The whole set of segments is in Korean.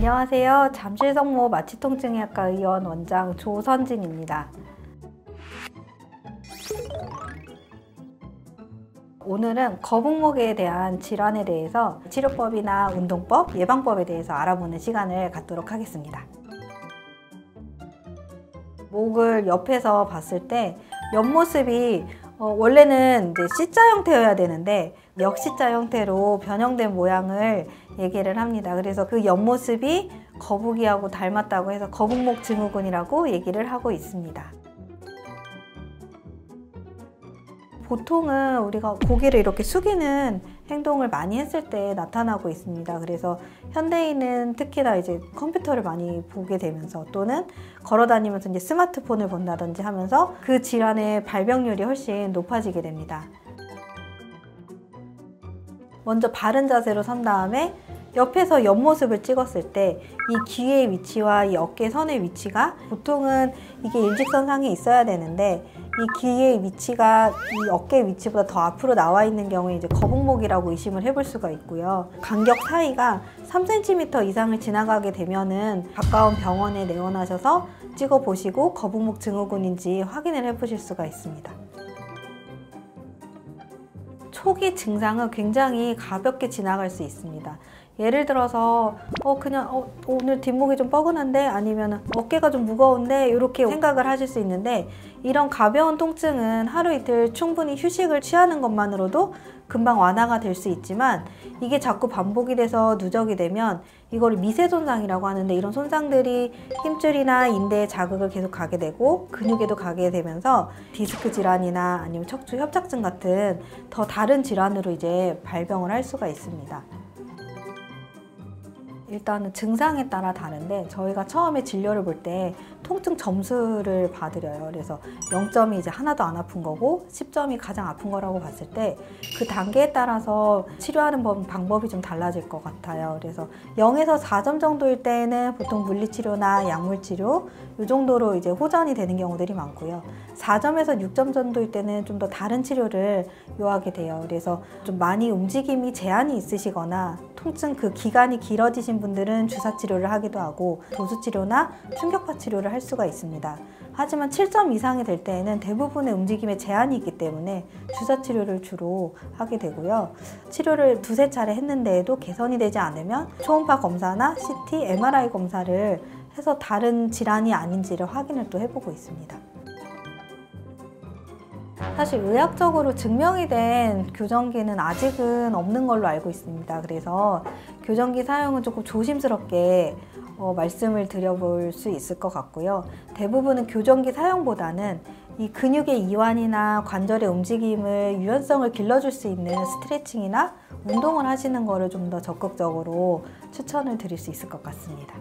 안녕하세요. 잠실성모 마취통증의학과 의원 원장 조선진입니다. 오늘은 거북목에 대한 질환에 대해서 치료법이나 운동법, 예방법에 대해서 알아보는 시간을 갖도록 하겠습니다. 목을 옆에서 봤을 때 옆모습이 원래는 이제 C자 형태여야 되는데 역C자 형태로 변형된 모양을 얘기를 합니다. 그래서 그 옆모습이 거북이하고 닮았다고 해서 거북목 증후군이라고 얘기를 하고 있습니다. 보통은 우리가 고개를 이렇게 숙이는 행동을 많이 했을 때 나타나고 있습니다. 그래서 현대인은 특히나 이제 컴퓨터를 많이 보게 되면서 또는 걸어 다니면서 이제 스마트폰을 본다든지 하면서 그 질환의 발병률이 훨씬 높아지게 됩니다. 먼저 바른 자세로 선 다음에 옆에서 옆모습을 찍었을 때 이 귀의 위치와 이 어깨선의 위치가 보통은 이게 일직선상에 있어야 되는데 이 귀의 위치가 이 어깨 위치보다 더 앞으로 나와 있는 경우에 이제 거북목이라고 의심을 해볼 수가 있고요. 간격 사이가 3cm 이상을 지나가게 되면은 가까운 병원에 내원하셔서 찍어보시고 거북목 증후군인지 확인을 해보실 수가 있습니다. 초기 증상은 굉장히 가볍게 지나갈 수 있습니다. 예를 들어서 오늘 뒷목이 좀 뻐근한데 아니면 어깨가 좀 무거운데 이렇게 생각을 하실 수 있는데 이런 가벼운 통증은 하루 이틀 충분히 휴식을 취하는 것만으로도 금방 완화가 될 수 있지만 이게 자꾸 반복이 돼서 누적이 되면 이걸 미세 손상이라고 하는데 이런 손상들이 힘줄이나 인대에 자극을 계속 가게 되고 근육에도 가게 되면서 디스크 질환이나 아니면 척추 협착증 같은 더 다른 질환으로 이제 발병을 할 수가 있습니다. 일단은 증상에 따라 다른데 저희가 처음에 진료를 볼 때 통증 점수를 봐드려요. 그래서 0점이 이제 하나도 안 아픈 거고 10점이 가장 아픈 거라고 봤을 때 그 단계에 따라서 치료하는 방법이 좀 달라질 것 같아요. 그래서 0에서 4점 정도일 때는 보통 물리치료나 약물치료 이 정도로 이제 호전이 되는 경우들이 많고요. 4점에서 6점 정도일 때는 좀 더 다른 치료를 요하게 돼요. 그래서 좀 많이 움직임이 제한이 있으시거나 통증 그 기간이 길어지신 분들은 주사 치료를 하기도 하고 도수 치료나 충격파 치료를 할 수가 있습니다. 하지만 7점 이상이 될 때에는 대부분의 움직임에 제한이 있기 때문에 주사 치료를 주로 하게 되고요. 치료를 두세 차례 했는데도 개선이 되지 않으면 초음파 검사나 CT, MRI 검사를 해서 다른 질환이 아닌지를 확인을 또 해보고 있습니다. 사실 의학적으로 증명이 된 교정기는 아직은 없는 걸로 알고 있습니다. 그래서 교정기 사용은 조금 조심스럽게 말씀을 드려볼 수 있을 것 같고요. 대부분은 교정기 사용보다는 이 근육의 이완이나 관절의 움직임을 유연성을 길러줄 수 있는 스트레칭이나 운동을 하시는 거를 좀 더 적극적으로 추천을 드릴 수 있을 것 같습니다.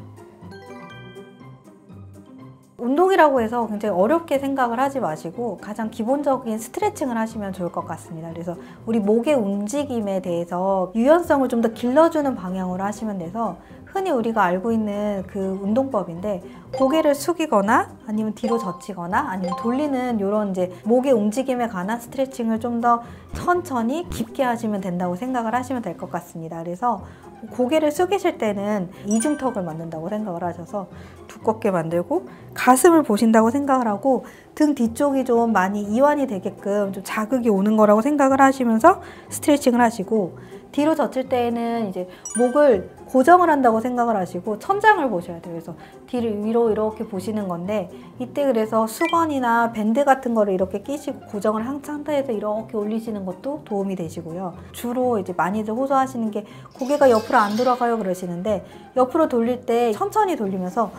운동이라고 해서 굉장히 어렵게 생각을 하지 마시고 가장 기본적인 스트레칭을 하시면 좋을 것 같습니다. 그래서 우리 목의 움직임에 대해서 유연성을 좀 더 길러주는 방향으로 하시면 돼서 흔히 우리가 알고 있는 그 운동법인데 고개를 숙이거나 아니면 뒤로 젖히거나 아니면 돌리는 이런 이제 목의 움직임에 관한 스트레칭을 좀 더 천천히 깊게 하시면 된다고 생각을 하시면 될 것 같습니다. 그래서 고개를 숙이실 때는 이중턱을 만든다고 생각을 하셔서 두껍게 만들고 가슴을 보신다고 생각을 하고 등 뒤쪽이 좀 많이 이완이 되게끔 좀 자극이 오는 거라고 생각을 하시면서 스트레칭을 하시고 뒤로 젖힐 때에는 이제 목을 고정을 한다고 생각을 하시고 천장을 보셔야 돼요. 그래서 뒤를 위로 이렇게 보시는 건데 이때 그래서 수건이나 밴드 같은 거를 이렇게 끼시고 고정을 한 상태에서 이렇게 올리시는 것도 도움이 되시고요. 주로 이제 많이들 호소하시는 게 고개가 옆으로 안 돌아가요 그러시는데 옆으로 돌릴 때 천천히 돌리면서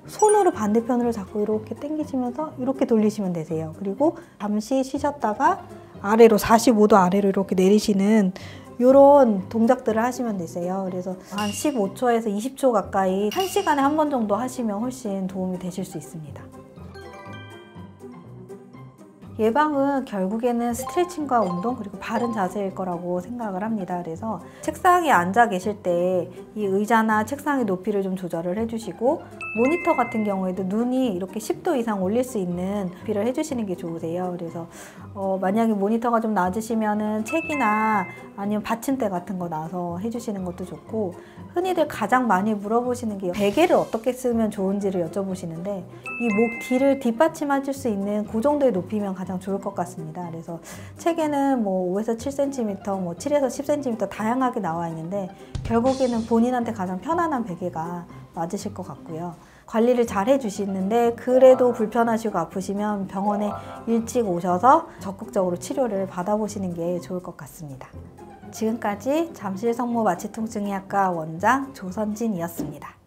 손으로 반대편으로 잡고 이렇게 당기시면서 이렇게 돌리시면 되세요. 그리고 잠시 쉬셨다가 아래로 45도 아래로 이렇게 내리시는 이런 동작들을 하시면 되세요. 그래서 한 15초에서 20초 가까이 1시간에 한 번 정도 하시면 훨씬 도움이 되실 수 있습니다. 예방은 결국에는 스트레칭과 운동 그리고 바른 자세일 거라고 생각을 합니다. 그래서 책상에 앉아 계실 때 이 의자나 책상의 높이를 좀 조절을 해주시고 모니터 같은 경우에도 눈이 이렇게 10도 이상 올릴 수 있는 높이를 해주시는 게 좋으세요. 그래서 만약에 모니터가 좀 낮으시면은 책이나 아니면 받침대 같은 거 놔서 해주시는 것도 좋고, 흔히들 가장 많이 물어보시는 게 베개를 어떻게 쓰면 좋은지를 여쭤보시는데, 이 목 뒤를 뒷받침해 줄 수 있는 그 정도의 높이면 가장 좋을 것 같습니다. 그래서 책에는 뭐 5에서 7cm, 뭐 7에서 10cm 다양하게 나와 있는데, 결국에는 본인한테 가장 편안한 베개가 맞으실 것 같고요. 관리를 잘 해주시는데 그래도 불편하시고 아프시면 병원에 일찍 오셔서 적극적으로 치료를 받아보시는 게 좋을 것 같습니다. 지금까지 잠실 성모 마취통증의학과 원장 조선진이었습니다.